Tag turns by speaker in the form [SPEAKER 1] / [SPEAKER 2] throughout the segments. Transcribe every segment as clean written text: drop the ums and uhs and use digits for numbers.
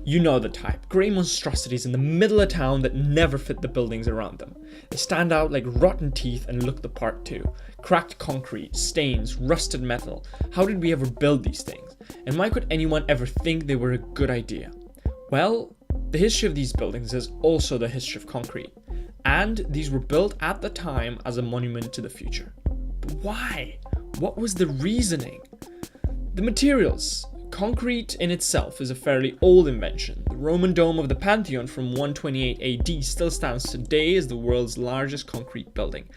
[SPEAKER 1] You know the type. Grey monstrosities in the middle of town that never fit the buildings around them. They stand out like rotten teeth and look the part too. Cracked concrete, stains, rusted metal. How did we ever build these things? And why could anyone ever think they were a good idea? Well, the history of these buildings is also the history of concrete. And these were built at the time as a monument to the future. But why? What was the reasoning? The materials. Concrete in itself is a fairly old invention. The Roman dome of the Pantheon from 128 AD still stands today as the world's largest concrete building.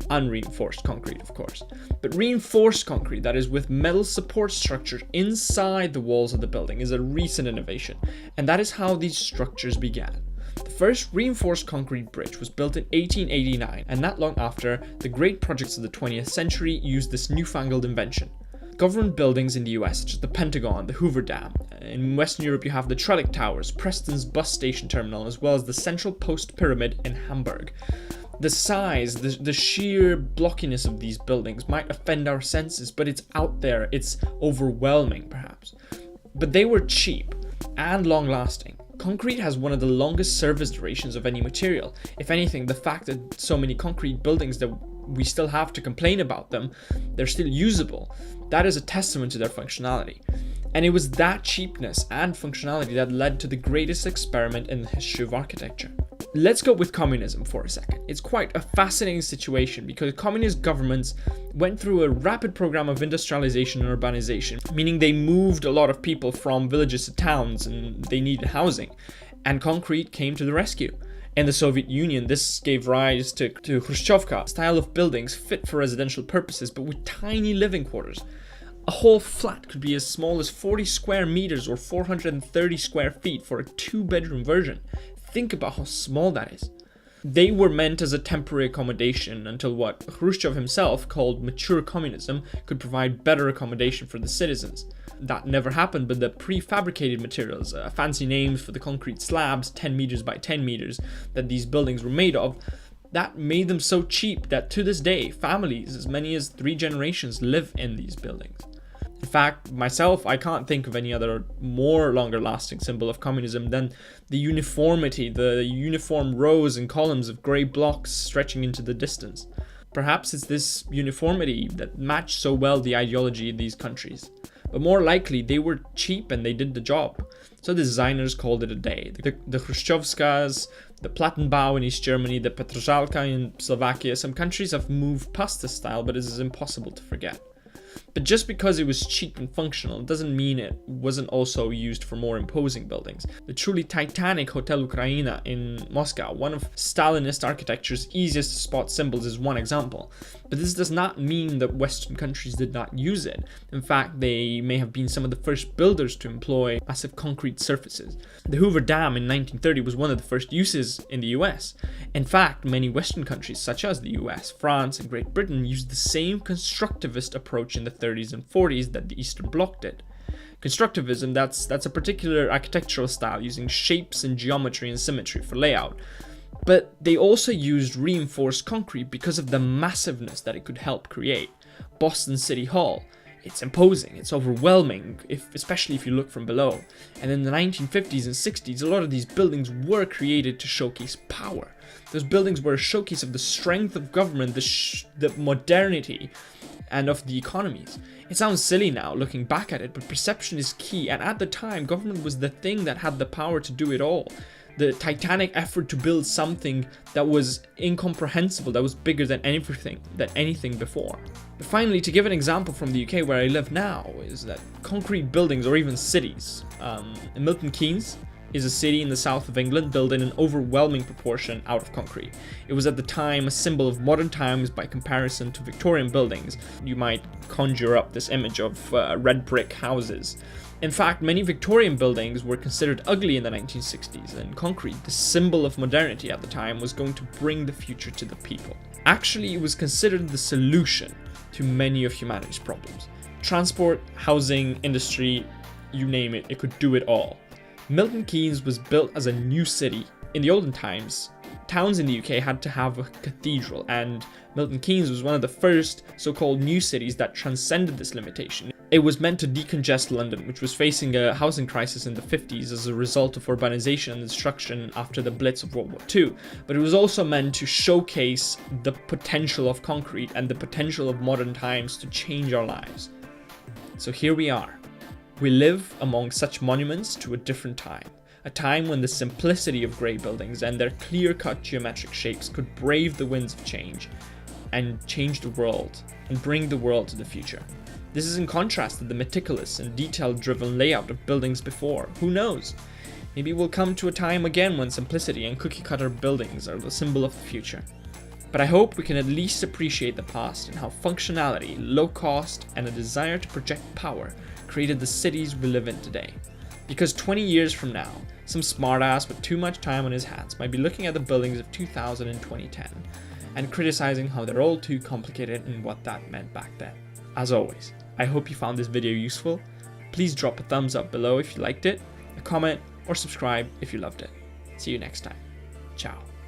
[SPEAKER 1] Unreinforced concrete, of course. But reinforced concrete, that is with metal support structures inside the walls of the building, is a recent innovation. And that is how these structures began. The first reinforced concrete bridge was built in 1889, and not long after, the great projects of the 20th century used this newfangled invention. Government buildings in the US, such as the Pentagon, the Hoover Dam. In Western Europe, you have the Trellick Towers, Preston's bus station terminal, as well as the Central Post Pyramid in Hamburg. The size, the sheer blockiness of these buildings might offend our senses, but it's out there, it's overwhelming perhaps. But they were cheap and long-lasting. Concrete has one of the longest service durations of any material. If anything, the fact that so many concrete buildings that we still have to complain about them, they're still usable. That is a testament to their functionality. And it was that cheapness and functionality that led to the greatest experiment in the history of architecture. Let's go with communism for a second. It's quite a fascinating situation because communist governments went through a rapid program of industrialization and urbanization, meaning they moved a lot of people from villages to towns and they needed housing. And concrete came to the rescue. In the Soviet Union, this gave rise to Khrushchevka, style of buildings fit for residential purposes but with tiny living quarters. A whole flat could be as small as 40 square meters or 430 square feet for a 2-bedroom version. Think about how small that is. They were meant as a temporary accommodation until what Khrushchev himself called mature communism could provide better accommodation for the citizens. That never happened, but the prefabricated materials, fancy names for the concrete slabs, 10 meters by 10 meters, that these buildings were made of, that made them so cheap that to this day, families, as many as 3 generations, live in these buildings. In fact, myself, I can't think of any other more longer lasting symbol of communism than the uniformity, the uniform rows and columns of grey blocks stretching into the distance. Perhaps it's this uniformity that matched so well the ideology of these countries. But more likely, they were cheap and they did the job. So the designers called it a day. The Khrushchevskas, the Plattenbau in East Germany, the Petržalka in Slovakia, some countries have moved past this style, but it is impossible to forget. But just because it was cheap and functional doesn't mean it wasn't also used for more imposing buildings. The truly titanic Hotel Ukraina in Moscow, one of Stalinist architecture's easiest to spot symbols, is one example. But this does not mean that Western countries did not use it. In fact, they may have been some of the first builders to employ massive concrete surfaces. The Hoover Dam in 1930 was one of the first uses in the US. In fact, many Western countries such as the US, France, and Great Britain used the same constructivist approach in the 30s and 40s that the Eastern Bloc did. Constructivism, that's a particular architectural style using shapes and geometry and symmetry for layout. But they also used reinforced concrete because of the massiveness that it could help create. Boston City Hall, it's imposing, it's overwhelming, especially if you look from below. And in the 1950s and 60s, a lot of these buildings were created to showcase power. Those buildings were a showcase of the strength of government, the modernity, and of the economies. It sounds silly now, looking back at it, but perception is key, and at the time, government was the thing that had the power to do it all. The titanic effort to build something that was incomprehensible, that was bigger than anything before. But finally, to give an example from the UK where I live now, is that concrete buildings or even cities. Milton Keynes is a city in the south of England built in an overwhelming proportion out of concrete. It was at the time a symbol of modern times by comparison to Victorian buildings. You might conjure up this image of red brick houses. In fact, many Victorian buildings were considered ugly in the 1960s, and concrete, the symbol of modernity at the time, was going to bring the future to the people. Actually, it was considered the solution to many of humanity's problems. Transport, housing, industry, you name it, it could do it all. Milton Keynes was built as a new city. In the olden times, towns in the UK had to have a cathedral, and Milton Keynes was one of the first so-called new cities that transcended this limitation. It was meant to decongest London, which was facing a housing crisis in the 50s as a result of urbanization and destruction after the Blitz of World War II. But it was also meant to showcase the potential of concrete and the potential of modern times to change our lives. So here we are. We live among such monuments to a different time. A time when the simplicity of grey buildings and their clear-cut geometric shapes could brave the winds of change and change the world and bring the world to the future. This is in contrast to the meticulous and detail-driven layout of buildings before. Who knows? Maybe we'll come to a time again when simplicity and cookie-cutter buildings are the symbol of the future. But I hope we can at least appreciate the past and how functionality, low cost, and a desire to project power created the cities we live in today. Because 20 years from now, some smartass with too much time on his hands might be looking at the buildings of 2000 and 2010 and criticizing how they're all too complicated and what that meant back then. As always, I hope you found this video useful. Please drop a thumbs up below if you liked it, a comment, or subscribe if you loved it. See you next time. Ciao.